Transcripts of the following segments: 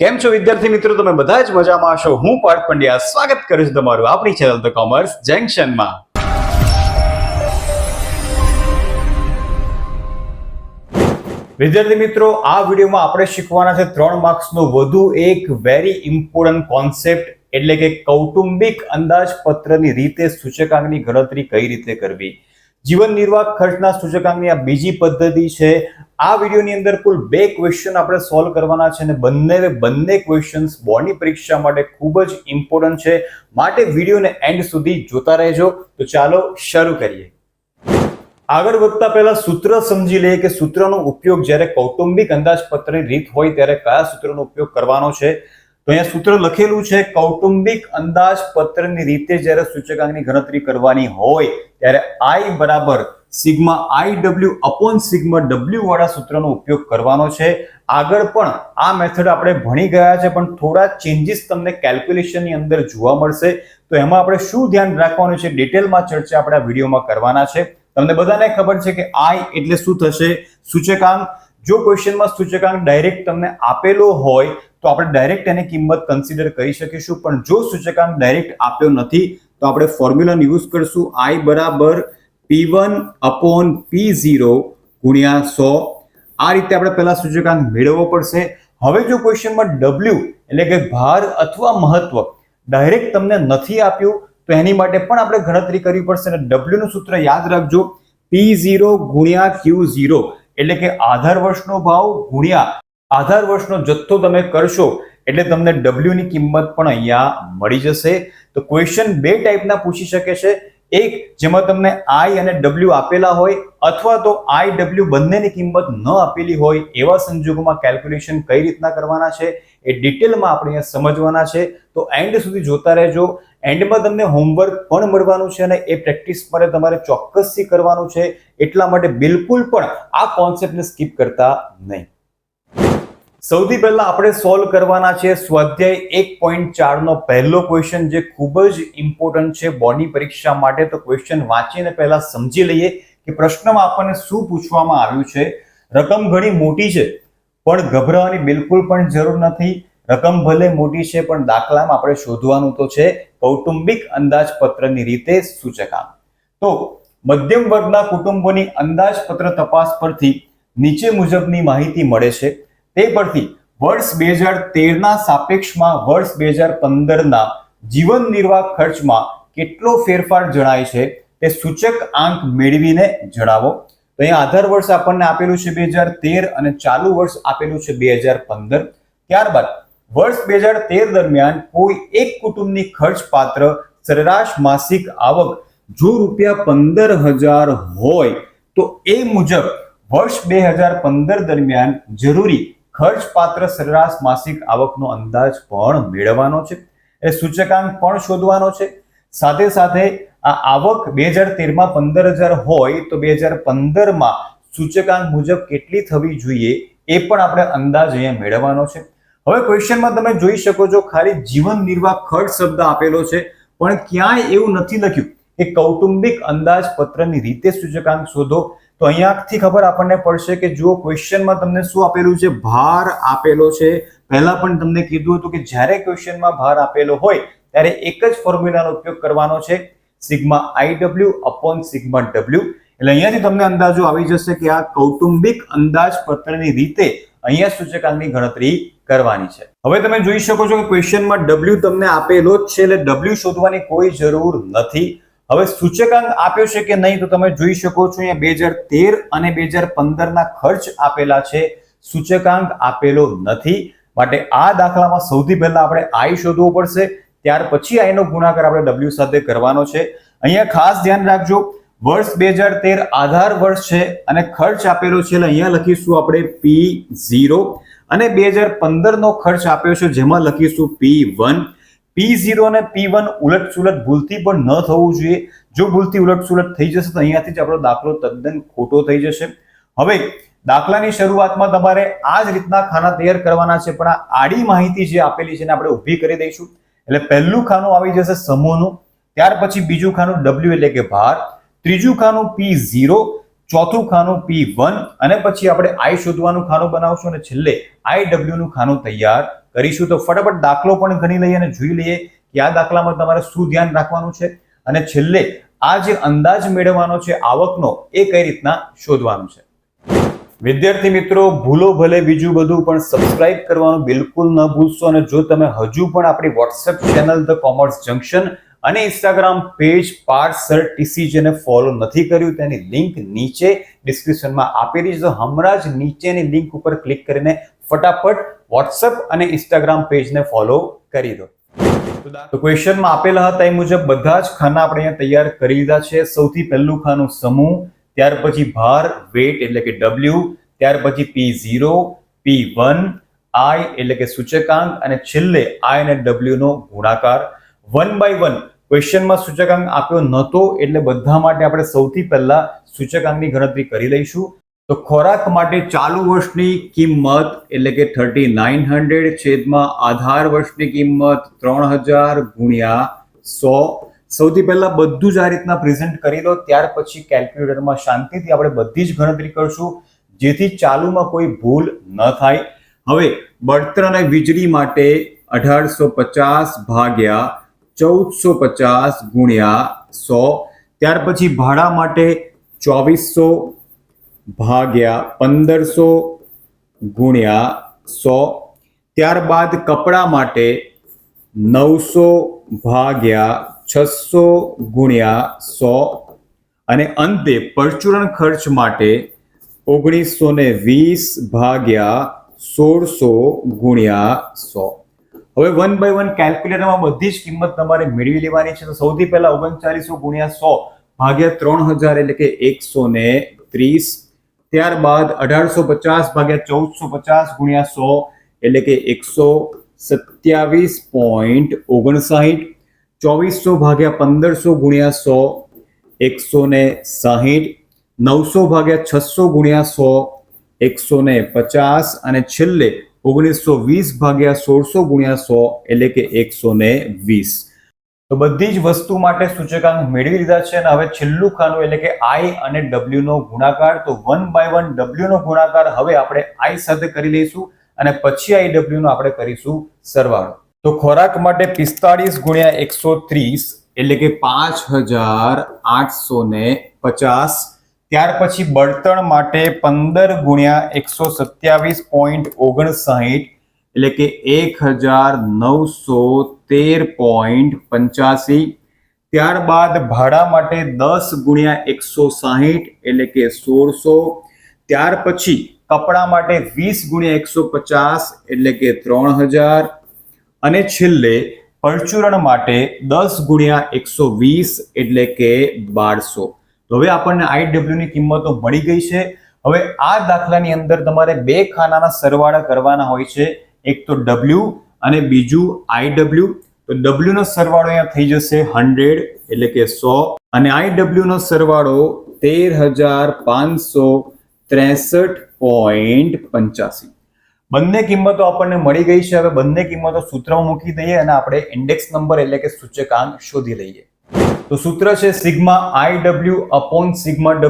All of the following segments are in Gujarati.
કેમ છો વિદ્યાર્થી મિત્રો? તમે બધા જ મજામાં હશો. હું પાર્થ પંડ્યા સ્વાગત કરું છું તમારું આપણી ચેનલ ધ કોમર્સ જંકશનમાં. વિદ્યાર્થી મિત્રો, આ વિડીયોમાં આપણે શીખવાના છે 3 માર્ક્સનો વધુ એક વેરી ઇમ્પોર્ટન્ટ કોન્સેપ્ટ, એટલે કે કૌટુંબિક અંદાજપત્રની રીતે સૂચકાંકની ગણતરી કઈ રીતે કરવી. જીવન નિર્વાહ ખર્ચના સૂચકાંકની આ બીજી પદ્ધતિ છે. આ વિડીયોની અંદર કુલ 2 ક્વેશ્ચન આપણે સોલ્વ કરવાના છે અને બંને ક્વેશ્ચન્સ બોર્ડની પરીક્ષા માટે ખૂબ જ ઇમ્પોર્ટન્ટ છે, માટે વિડીયોને એન્ડ સુધી જોતા રહેજો. તો ચાલો શરૂ કરીએ. આગળ વધતા પહેલા સૂત્ર સમજી લઈએ કે સૂત્રનો ઉપયોગ જ્યારે કૌટુંબિક અંદાજપત્રની રીત હોય ત્યારે કયા સૂત્રનો ઉપયોગ કરવાનો છે. તો અહીંયા સૂત્ર લખેલું છે, કૌટુંબિક અંદાજપત્રની રીતે જ્યારે સૂચકાંકની ગણતરી કરવાની હોય ત્યારે I બરાબર sigma IW upon sigma W વાળા સૂત્રનો ઉપયોગ કરવાનો છે. આગળ પણ આ મેથડ આપણે ભણી ગયા છે, પણ થોડા ચેન્જીસ તમને કેલ્ક્યુલેશનની અંદર જોવા મળશે. તો એમાં આપણે શું ધ્યાન રાખવાનું છે, ડિટેલમાં ચર્ચા આપણે આ વિડીયોમાં કરવાના છે. તમને બધાને ખબર છે કે I એટલે શું થશે? સૂચકાંક. જો ક્વેશ્ચનમાં સૂચકાંક ડાયરેક્ટ તમને આપેલો હોય તો આપણે ડાયરેક્ટ એની કિંમત કન્સિડર કરી શકીશું, પણ જો સૂચકાંક ડાયરેક્ટ આપ્યો નથી તો આપણે ફોર્મ્યુલાનો યુઝ કરશું. I બરાબર P1 અપોન P0 ગુણ્યા 100. આ રીતે આપણે પહેલા સૂચકાંક મેળવવો પડશે. હવે જો ક્વેશ્ચનમાં W એટલે કે ભાર અથવા મહત્વ ડાયરેક્ટ તમને નથી આપ્યું તો એની માટે પણ આપણે ગણતરી કરવી પડશે. અને W નું સૂત્ર યાદ રાખજો, P0 ગુણ્યા Q0, એટલે કે આધાર વર્ષનો ભાવ ગુણ્યા આધાર વર્ષનો જથ્થો તમે કરશો એટલે તમને W ની કિંમત પણ અહીંયા મળી જશે. તો ક્વેશ્ચન 2 ટાઈપના પૂછી શકે છે. એક જેમાં તમને I અને W આપેલા હોય, અથવા તો I W બંનેની કિંમત ન આપેલી હોય, એવા સંજોગોમાં કેલ્ક્યુલેશન કઈ રીતના કરવાના છે એ ડિટેલમાં આપણે અહીંયા સમજવાના છે. તો એન્ડ સુધી જોતા રહેજો. એન્ડમાં તમને હોમવર્ક પણ મળવાનું છે અને એ પ્રેક્ટિસ માટે તમારે ચોક્કસથી કરવાનું છે. એટલા માટે બિલકુલ પણ આ કોન્સેપ્ટને સ્કીપ કરતા નહીં. સૌથી પહેલા આપણે સોલ્વ કરવાના છે સ્વાધ્યાય 1.4 નો પહેલો ક્વેશ્ચન, જે ખૂબ જ ઇમ્પોર્ટન્ટ છે બોર્ડની પરીક્ષા માટે. તો ક્વેશ્ચન વાંચીને પહેલા સમજી લઈએ કે પ્રશ્નમાં આપણને શું પૂછવામાં આવ્યું છે. રકમ ઘણી મોટી છે પણ ગભરાવાની બિલકુલ પણ જરૂર નથી. રકમ ભલે મોટી છે પણ દાખલામાં આપણે શોધવાનું તો છે કૌટુંબિક અંદાજપત્રની રીતે સૂચકાંક. તો મધ્યમ વર્ગના કુટુંબોની અંદાજપત્ર તપાસ પરથી નીચે મુજબની માહિતી મળે છે. તે પરથી વર્ષ 2013 ના સાપેક્ષમાં વર્ષ 2015 જીવન નિર્વાહ ખર્ચમાં કેટલો ફેરફાર જણાય છે તે સૂચક આંક મેળવીને જણાવો. તો અહીંયા આધાર વર્ષ આપણને આપેલું છે 2013 અને ચાલુ વર્ષ આપેલું છે 2015. ત્યારબાદ વર્ષ 2013 દરમિયાન કોઈ એક કુટુંબની ખર્ચપાત્ર સરેરાશ માસિક આવક જો ₹15,000 હોય તો એ મુજબ વર્ષ 2015 દરમિયાન જરૂરી ખર્ચપાત્ર સરેરાશ માસિક આવકનો અંદાજ પણ મેળવવાનો છે. એ સૂચકાંક પણ શોધવાનો છે. સાથે સાથે આ આવક 2013 માં 15,000 હોય તો 2015 માં સૂચકાંક મુજબ કેટલી થવી જોઈએ એ પણ આપણે અંદાજ અહીંયા મેળવવાનો છે. હવે ક્વેશ્ચનમાં તમે જોઈ શકો છો, ખાલી જીવન નિર્વાહ ખર્ચ શબ્દ આપેલો છે, પણ ક્યાંય એવું નથી લખ્યું કે કૌટુંબિક અંદાજપત્રની રીતે સૂચકાંક શોધો. તો અહીંયાથી ખબર આપણને પડશે કે જો ક્વેશ્ચનમાં તમને શું આપેલું છે, ભાર આપેલો છે. પહેલા પણ તમને કીધું હતું કે જ્યારે ક્વેશ્ચનમાં ભાર આપેલો હોય ત્યારે એક જ ફોર્મ્યુલાનો ઉપયોગ કરવાનો છે, sigma IW upon sigma W. એટલે અહીંયાથી તમને અંદાજો આવી જશે કે આ કૌટુંબિક અંદાજપત્રની રીતે અહીંયા સૂચકાંકની ગણતરી કરવાની છે. હવે તમે જોઈ શકો છો કે ક્વેશ્ચનમાં W તમને આપેલો જ છે, એટલે W શોધવાની કોઈ જરૂર નથી. હવે સૂચકાંક આપ્યો છે કે નહીં તો તમે જોઈ શકો છો, અહીંયા 2013 અને 2015 ના ખર્ચ આપેલા છે, સૂચકાંક આપેલો નથી. માટે આ દાખલામાં સૌથી પહેલા આપણે I શોધવો પડશે, ત્યાર પછી I નો ગુણાકાર આપણે W સાથે કરવાનો છે. અહીંયા ખાસ ધ્યાન રાખજો, વર્ષ 2013 આધાર વર્ષ છે અને ખર્ચ આપેલો છે, એટલે અહીંયા લખીશું આપણે P0, અને 2015 નો ખર્ચ આપ્યો છે જેમાં લખીશું P1. P0 અને P1 ઉલટસુલટ ભૂલથી પણ ન થવું જોઈએ. જો ભૂલથી ઉલટસુલટ થઈ જશે તો અહીંયાથી જ આપણો દાખલો તદ્દન ખોટો થઈ જશે. હવે દાખલાની શરૂઆતમાં તમારે આ જ રીતના ખાના તૈયાર કરવાના છે, પણ આ આડી માહિતી જે આપેલી છે એને આપણે ઊભી કરી દઈશું. એટલે પહેલું ખાનું આવી જશે સમૂહનું, ત્યાર પછી બીજું ખાનું W એટલે કે ભાર, ત્રીજું ખાનું P0, ચોથું ખાનું P1, અને પછી આપણે I શોધવાનું ખાનું બનાવશું અને છેલ્લે IW નું ખાનું તૈયાર કરીશું. તો ફટાફટ દાખલો પણ ગણી લઈએ અને જોઈ લઈએ કે આ દાખલામાં તમારે શું ધ્યાન રાખવાનું છે અને છેલ્લે આ જે અંદાજ મેળવવાનો છે આવકનો એ કઈ રીતના શોધવાનું છે. વિદ્યાર્થી મિત્રો, ભૂલો ભલે બીજું બધું પણ સબસ્ક્રાઇબ કરવાનું બિલકુલ ન ભૂલશો. અને જો તમે હજુ પણ આપણી WhatsApp channel the commerce junction અને Instagram page Parth sir TCG ને ફોલો નથી કર્યું, તેની લિંક નીચે ડિસ્ક્રિપ્શનમાં આપેલી છે. તો હમણાં જ નીચેની લિંક ઉપર ક્લિક કરીને ફટાફટ વોટ્સએપ અને ઇન્સ્ટાગ્રામ પેજને ફોલો કરી દો. તો ક્વેશ્ચનમાં આપેલા હતા એ મુજબ બધા જ ખાના આપણે અહીંયા તૈયાર કરી લીધા છે. સૌથી પહેલું ખાનું સમૂહ, ત્યાર પછી ભાર વેટ એટલે કે W, ત્યાર પછી P0, P1, I એટલે કે સૂચકાંક અને છેલ્લે I અને W નો ગુણાકાર. 1 by 1 ક્વેશ્ચનમાં સૂચકાંક આપ્યો નહોતો એટલે બધા માટે આપણે સૌથી પહેલા સૂચકાંકની ગણતરી કરી લઈશું. તો ખોરાક માટે ચાલુ વર્ષની કિંમત એટલે કે 3900 છેદમાં આધાર વર્ષની કિંમત 3000 ગુણ્યા 100. સૌથી પહેલા બધું જ આ રીતના પ્રેઝન્ટ કરી દો, ત્યાર પછી કેલ્ક્યુલેટરમાં શાંતિથી આપણે બધી જ ગણતરી કરશું જેથી ચાલુમાં કોઈ ભૂલ ન થાય. હવે બળતણ અને વીજળી માટે 1850 ભાગ્યા 1450 ગુણ્યા 100, ત્યાર પછી ભાડા માટે 2400 ભાગ્યા 1500 ગુણ્યા 100, ત્યારબાદ કપડા માટે 900 ભાગ્યા 600 ગુણ્યા 100 અને અંતે પરચુરણ ખર્ચ માટે 1920 ભાગ્યા 1600 ગુણ્યા 100. હવે 1 by 1 કેલ્ક્યુલેટરમાં બધી જ કિંમત તમારે મેળવી લેવાની છે. તો સૌથી પહેલા 3900 ગુણ્યા 100 ભાગ્યા 3000 એટલે કે 130, ત્યારબાદ 1850 ભાગ્યા 1450 ગુણ્યા 100 એટલે કે 127.59, 2400 ભાગ્યા 1500 ગુણ્યા 100 160, 900 ભાગ્યા 600 ગુણ્યા 100 150 અને છેલ્લે 1920 ભાગ્યા 1600 ગુણ્યા 100 એટલે કે 120. તો બધી જ વસ્તુ માટે સૂચકાંક મેળવી લીધા છે અને હવે છેલ્લું ખાનું એટલે કે I અને W નો ગુણાકાર. તો 1 by 1 W નો ગુણાકાર હવે આપણે I સાથે કરી લઈશું અને પછી IW નો આપણે કરીશું સરવાળો. તો ખોરાક માટે 45 ગુણ્યા 130 એટલે કે 5850, ત્યાર પછી બળતણ માટે 15 ગુણ્યા 127.59 એટલે કે 1913.85, ત્યારબાદ ભાડા માટે 10 ગુણ્યા 160 એટલે કે 1600, ત્યાર પછી કપડા માટે 20 ગુણ્યા 150 એટલે કે 3000 અને છેલ્લે પરચુરણ માટે 10 ગુણ્યા 120 એટલે કે 1200. તો હવે આપણને IW ની કિંમતો મળી ગઈ છે. હવે આ દાખલાની અંદર તમારે બે ખાનાના સરવાળા કરવાના હોય છે, એક તો W અને બીજું IW. તો W નો સરવાળો અહીંયા થઈ જશે 100 એટલે કે 100 અને IW નો સરવાળો 13563.85. બંને કિંમતો આપણને મળી ગઈ છે. હવે બંને કિંમતો સૂત્રમાં મૂકી દઈએ અને આપણે ઇન્ડેક્સ નંબર એટલે કે સૂચકાંક શોધી લઈએ. તો સૂત્ર છે sigma IW upon sigma W.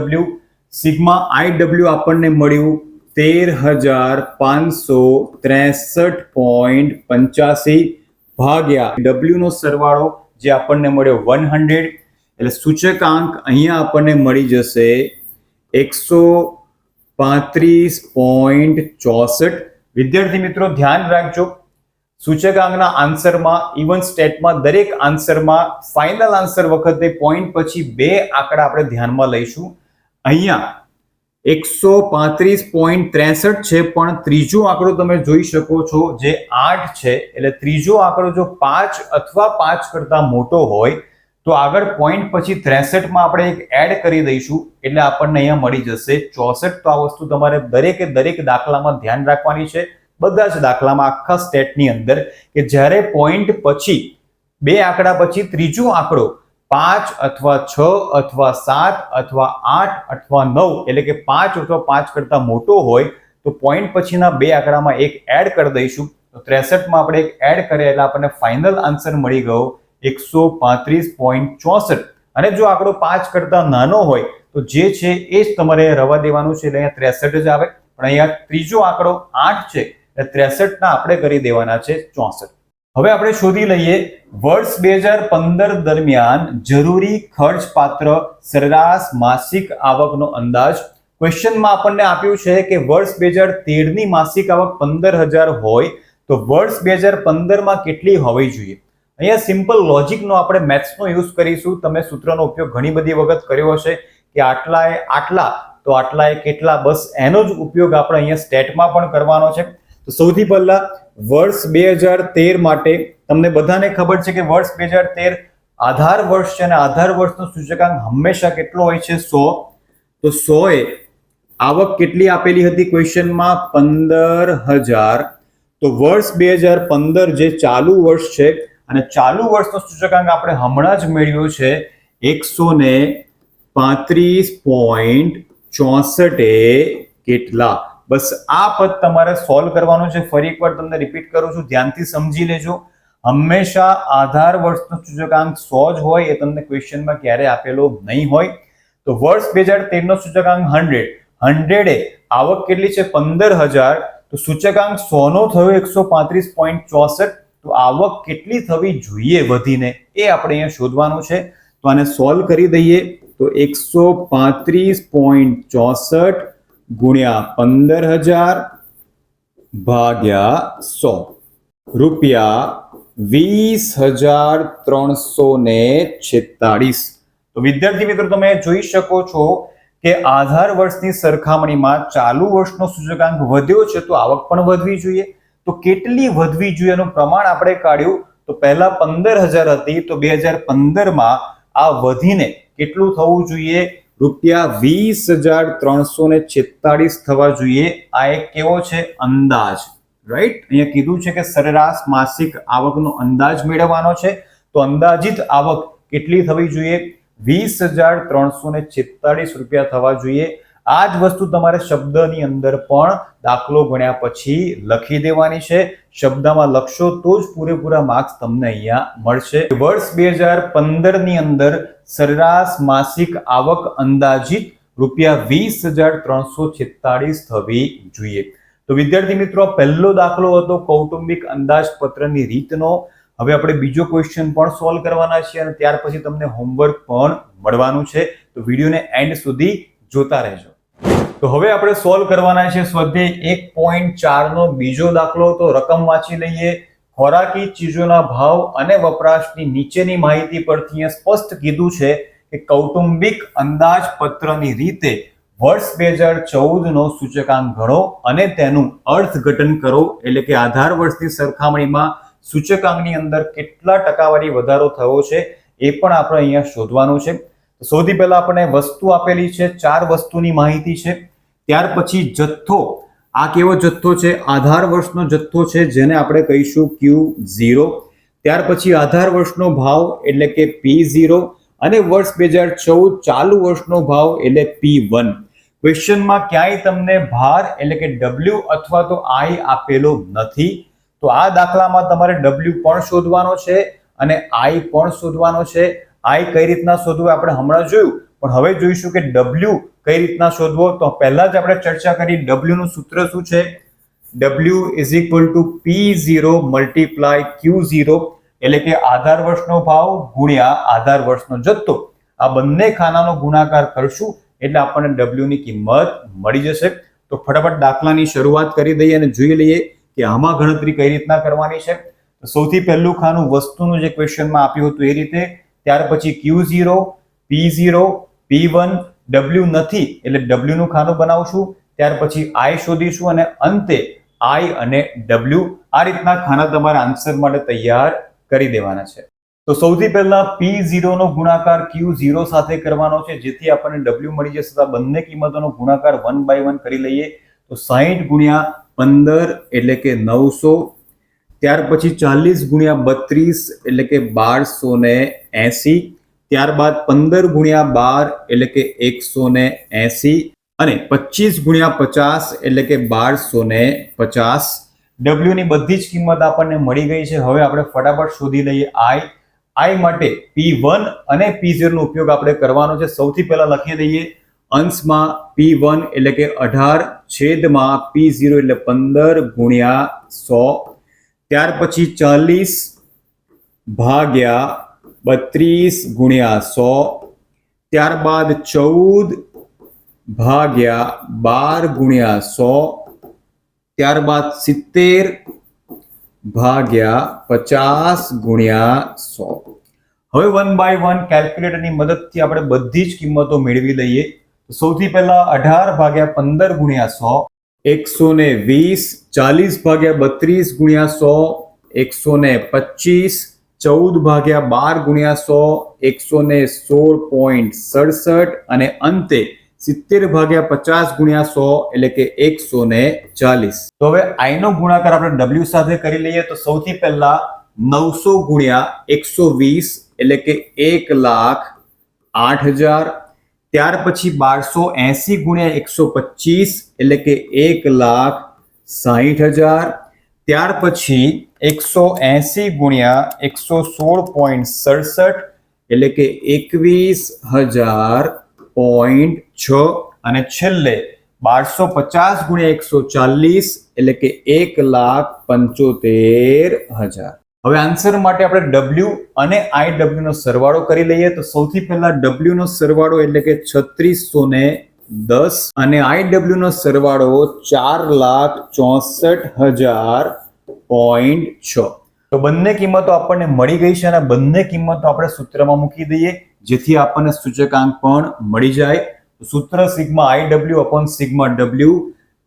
Sigma IW આપણને મળ્યું 13563.85 ભાગ્યા W નો સરવાળો જે આપણને મળ્યો 100 એટલે સૂચકાંક અહીંયા આપણને મળી જશે 135.64. વિદ્યાર્થી મિત્રો ધ્યાન રાખજો, સૂચકાંકના આન્સરમાં ઇવન સ્ટેટમાં દરેક આન્સરમાં ફાઇનલ આન્સર વખતે પોઈન્ટ પછી બે આંકડા આપણે ધ્યાનમાં લઈશું. અહીંયા 135.63 છે પણ ત્રીજો આંકડો તમે જોઈ શકો છો જે 8 છે એટલે ત્રીજો આંકડો જો 5 અથવા 5 કરતા મોટો હોય તો આગળ પોઈન્ટ પછી 63 માં આપણે એક એડ કરી દઈશું એટલે આપણને અહીંયા મળી જશે 64. તો આ વસ્તુ તમારે દરેકે દરેક દાખલામાં ધ્યાન રાખવાની છે, બધા જ દાખલામાં આખા સ્ટેટની અંદર, કે જ્યારે પોઈન્ટ પછી બે આંકડા પછી ત્રીજો આંકડો 5 અથવા 6 અથવા 7 અથવા 8 અથવા 9 એટલે કે 5 અથવા 5 કરતા મોટો હોય તો પોઈન્ટ પછીના બે આંકડામાં એક એડ કરી દઈશું. તો 63 માં આપણે એક એડ કર્યા એટલે આપણને ફાઇનલ આન્સર મળી ગયો 135.64. અને જો આંકડો 5 કરતા નાનો હોય તો જે છે એ જ તમારે રવા દેવાનું છે એટલે અહીંયા 63 જ આવે. પણ અહીંયા ત્રીજો આંકડો 8 છે એટલે 63 ના આપણે કરી દેવાના છે 64. હવે આપણે શોધી લઈએ વર્ષ 2015 દરમિયાન જરૂરી ખર્ચ પાત્ર સરેરાશ માસિક આવકનો અંદાજ. ક્વેશ્ચનમાં આપણને આપ્યું છે કે વર્ષ 2013 ની માસિક આવક 15,000 હોય તો વર્ષ 2015 માં કેટલી હોવી જોઈએ. અહીંયા સિમ્પલ લોજિકનો આપણે મેથ્સનો યુઝ કરીશું. તમે સૂત્રનો ઉપયોગ ઘણી બધી વખત કર્યો હશે કે આટલાએ આટલા તો આટલાએ કેટલા, બસ એનો જ ઉપયોગ આપણે અહીંયા સ્ટેટમાં પણ કરવાનો છે. તો સૌથી પહેલા વર્ષ 2013 માટે તમને બધાને ખબર છે કે વર્ષ 2013 આધાર વર્ષ છે અને આધાર વર્ષનો સૂચકાંક હંમેશા કેટલો હોય છે 100. તો 100 એ આવક કેટલી આપેલી હતી ક્વેશ્ચનમાં 15,000. તો વર્ષ 2015 જે ચાલુ વર્ષ છે અને ચાલુ વર્ષનો સૂચકાંક આપણે હમણાં જ મેળવ્યો છે 135.64 એ કેટલા. બસ આ પદ તમારે સોલ્વ કરવાનું છે. ફરી એકવાર તમને રિપીટ કરું છું, ધ્યાનથી સમજી લેજો. હંમેશા આધાર વર્ષનો સૂચકાંક 100 જ હોય, એ તમને ક્વેશ્ચનમાં ક્યારે આપેલો નહીં હોય. તો વર્ષ 2013 નો સૂચકાંક 100 એ આવક કેટલી છે 15,000. તો સૂચકાંક 100 નો થયો 135.64. તો આવક કેટલી થવી જોઈએ વધીને એ આપણે અહીંયા શોધવાનું છે. તો આને સોલ્વ કરી દઈએ તો 135.64 ગુણ્યા 15,000 ભાગ્યા 100 રૂપિયા 20,346. તો વિદ્યાર્થી મિત્રો તમે જોઈ શકો છો કે આધાર વર્ષની સરખામણીમાં ચાલુ વર્ષનો સૂચકાંક વધ્યો છે તો આવક પણ વધવી જોઈએ. તો કેટલી વધવી જોઈએ એનું પ્રમાણ આપણે કાઢ્યું. તો પહેલા 15,000 હતી તો 2015 માં આ વધીને કેટલું થવું જોઈએ રૂપિયા 20,346 થવા જોઈએ. આ એક કેવો છે અંદાજ, રાઈટ. અહીંયા કીધું છે કે સરેરાશ માસિક આવકનો અંદાજ મેળવવાનો છે. તો અંદાજિત આવક કેટલી થવી જોઈએ 20,346 રૂપિયા થવા જોઈએ. આ જ વસ્તુ તમારે શબ્દની અંદર પણ દાખલો ગણ્યા પછી લખી દેવાની છે. શબ્દમાં લખશો તો જ પૂરેપૂરા માર્ક્સ તમને અહીંયા મળશે. વર્ષ 2015 ની અંદર સરેરાશ માસિક આવક અંદાજિત રૂપિયા 20,346 થવી જોઈએ. તો વિદ્યાર્થી મિત્રો પહેલો દાખલો હતો કૌટુંબિક અંદાજપત્રની રીતનો. હવે આપણે બીજો ક્વેશ્ચન પણ સોલ્વ કરવાના છીએ અને ત્યાર પછી તમને હોમવર્ક પણ મળવાનું છે. તો વિડીયોને એન્ડ સુધી જોતા રહેજો. તો હવે આપણે સોલ્વ કરવાના છે સ્વાધ્યાય 1.4 નો બીજો દાખલો. તો રકમ વાંચી લઈએ. ખોરાકી ચીજોના ભાવ અને વપરાશની નીચેની માહિતી પરથી સ્પષ્ટ કીધું છે કે કૌટુંબિક અંદાજપત્રની રીતે વર્ષ 2014 નો સૂચકાંક ગણો અને તેનું અર્થઘટન કરો. એટલે કે આધાર વર્ષની સરખામણીમાં સૂચકાંકની અંદર કેટલા ટકાવારી વધારો થયો છે એ પણ આપણે અહીંયા શોધવાનું છે. સૌથી પહેલા આપણે વસ્તુ આપેલી છે, 4 વસ્તુની માહિતી છે. ત્યાર પછી જથ્થો, આ કેવો જથ્થો છે આધાર વર્ષનો જથ્થો છે જેને આપણે કહીશું Q0. ત્યાર પછી આધાર વર્ષનો ભાવ એટલે કે P0 અને વર્ષ 2014 ચાલુ વર્ષનો ભાવ એટલે P1. ક્વેશ્ચનમાં ક્યાંય તમને ભાર એટલે કે W અથવા તો I આપેલો નથી. તો આ દાખલામાં તમારે W પણ શોધવાનો છે અને I પણ શોધવાનો છે. I કઈ રીતના શોધવું આપણે હમણાં જોયું, પણ હવે જોઈશું કે W કઈ રીતના શોધવો. તો પહેલા જ આપણે ચર્ચા કરી W નું સૂત્ર શું છે, W = P0 × Q0 એટલે કે આધાર વર્ષનો ભાવ ગુણ્યા આધાર વર્ષનો જથ્થો. આ બંને ખાનાનો ગુણાકાર કરશું એટલે આપણને W ની કિંમત મળી જશે. તો ફટાફટ દાખલાની શરૂઆત કરી દઈએ અને જોઈ લઈએ કે આમાં ગણતરી કઈ રીતના કરવાની છે. તો સૌથી પહેલું ખાનું વસ્તુનું જે ક્વેશ્ચનમાં આપ્યું હતું એ રીતે. ત્યાર પછી Q0, P0, P1, W નથી એટલે W નું ખાનું બનાવશું. ત્યાર પછી I શોધીશું અને અંતે I અને W. આ રીતના ખાના તમારા આન્સર માટે તૈયાર કરી દેવાના છે. તો સૌથી પહેલા P0 નો ગુણાકાર Q0 સાથે કરવાનો છે જેથી આપણને W મળી જશે. તો બંને કિંમતોનો ગુણાકાર 1 by 1 કરી લઈએ. તો 60 × 15 એટલે કે 900. ત્યાર પછી 40 × 32 એટલે કે 1280. ત્યારબાદ 15 × 12 એટલે કે 180 અને 25 × 50 એટલે કે 1250. W ની બધી જ કિંમત આપણને મળી ગઈ છે. હવે આપણે ફટાફટ શોધી લઈએ I માટે P1 અને P0 નો ઉપયોગ આપણે કરવાનો છે. સૌથી પહેલા લખી દઈએ અંશમાં P1 એટલે કે 18 છેદમાં P0 એટલે 15 ગુણ્યા 100, ત્યાર પછી 40 ભાગ્યા 32 ગુણ્યા 100, ત્યારબાદ 14 ભાગ્યા 12 ગુણ્યા 100, ત્યારબાદ 70 ભાગ્યા 50 ગુણ્યા 100. હવે 1 બાય 1 કેલ્ક્યુલેટરની મદદથી આપણે બધી જ કિંમતો મેળવી લઈએ. સૌથી પહેલા 18 ભાગ્યા 15 ગુણ્યા 100, 120, 40 ભાગ્યા 32 ગુણ્યા 100, 125, 14 ભાગ્યા 12 ગુણ્યા 100, 116.67 અને અંતે 70 ભાગ્યા 50 ગુણ્યા 100 એટલે કે 140. તો હવે I નો ગુણાકાર આપણે W સાથે કરી લઈએ. તો સૌથી પહેલા 900 ગુણ્યા 120 એટલે કે 1,08,000, ત્યાર પછી 1280 ગુણ્યા 125 એટલે કે 1,60,000, ત્યાર પછી 180 ગુણ્યા 116.67 એટલે કે 21,000.6 અને છેલ્લે 1250 ગુણ્યા 140 એટલે કે 1,75,000. હવે આન્સર માટે આપણે W અને IW નો સરવાળો કરી લઈએ. તો સૌથી પહેલા W નો સરવાળો એટલે કે 3610 અને IW નો સરવાળો 4,64,000.6. તો બંને કિંમતો આપણને મળી ગઈ છે અને બંને કિંમતો આપણે સૂત્રમાં મૂકી દઈએ જેથી આપણને સૂચકાંક પણ મળી જાય. સૂત્ર sigma IW upon sigma W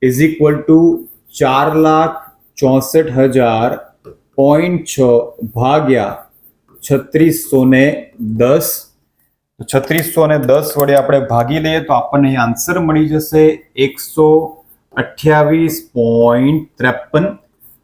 is equal to 4,64,000.6 ભાગ્યા 3610. 3610 વડે આપણે ભાગી લઈએ તો આપણને આન્સર મળી જશે 128.53.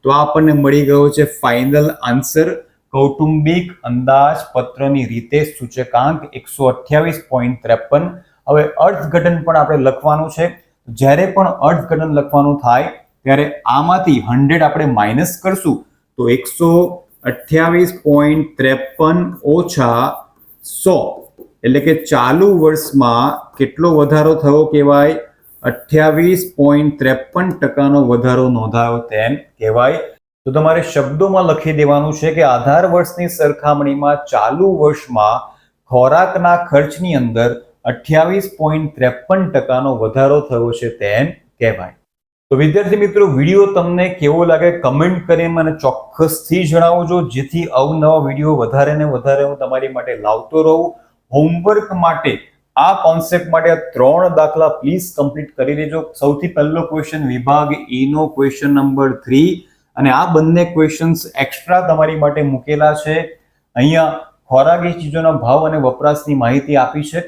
તો આપણને મળી ગયો છે ફાઇનલ આન્સર. કૌટુંબિક અંદાજપત્રની રીતે સૂચકાંક 128.53. હવે અર્થઘટન પણ આપણે લખવાનું છે. જ્યારે પણ અર્થઘટન લખવાનું થાય ત્યારે આમાંથી 100 આપણે માઇનસ કરશું તો 128.53 ઓછા 100 એટલે કે ચાલુ વર્ષમાં કેટલો વધારો થયો કહેવાય? 28.53% વધારો નોંધાયો તેમ કહેવાય. તો તમારે શબ્દોમાં લખી દેવાનું છે કે આધાર વર્ષની સરખામણીમાં ચાલુ વર્ષમાં ખોરાકના ખર્ચની અંદર 28.53% વધારો થયો છે તેમ કહેવાય. તો વિદ્યાર્થી મિત્રો, વિડીયો તમને કેવો લાગે કમેન્ટ કરીને મને ચોક્કસથી જણાવજો જેથી અવનવા વિડીયો વધારે ને વધારે હું તમારી માટે લાવતો રહું. હોમવર્ક માટે આ કોન્સેપ્ટ માટે 3 દાખલા પ્લીઝ કમ્પ્લીટ કરી લેજો. સૌથી પહેલો ક્વેશ્ચન વિભાગ E નો ક્વેશ્ચન નંબર 3 અને આ બંને ક્વેશ્ચન્સ એક્સ્ટ્રા તમારી માટે મૂકેલા છે. અહીંયા ખોરાકી ચીજોના ભાવ અને વપરાશની માહિતી આપી છે.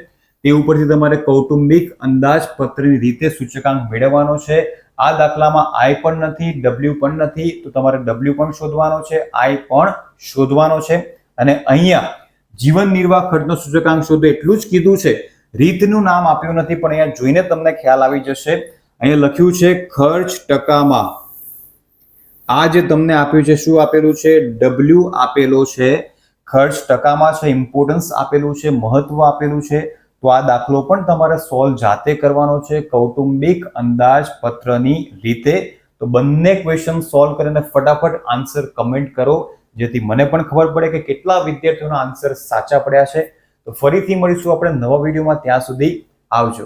તે ઉપરથી તમારે કૌટુંબિક અંદાજપત્રની રીતે સૂચકાંક મેળવવાનો છે. આ દાખલામાં I પણ નથી, W પણ નથી, તો તમારે W પણ શોધવાનો છે, I પણ શોધવાનો છે. અને અહીંયા જીવન નિર્વાહ ખર્ચનો સૂચકાંક શોધો એટલું જ કીધું છે. રીતનું નામ આપ્યું નથી પણ અહીંયા જોઈને તમને ખ્યાલ આવી જશે. અહીંયા લખ્યું છે ખર્ચ ટકામાં. આ જે તમને આપ્યું છે શું આપેલું છે? W આપેલો છે. ખર્ચ ટકામાં છે, ઇમ્પોર્ટન્સ આપેલું છે, મહત્વ આપેલું છે. તો આ દાખલો પણ તમારે સોલ્વ જાતે કરવાનો છે કૌટુંબિક અંદાજપત્રની રીતે. તો બંને ક્વેશ્ચન સોલ્વ કરીને ફટાફટ આન્સર કમેન્ટ કરો જેથી મને પણ ખબર પડે કે કેટલા વિદ્યાર્થીઓના આન્સર સાચા પડ્યા છે. તો ફરીથી મળીશું આપણે નવા વિડીયોમાં. ત્યાં સુધી આવજો.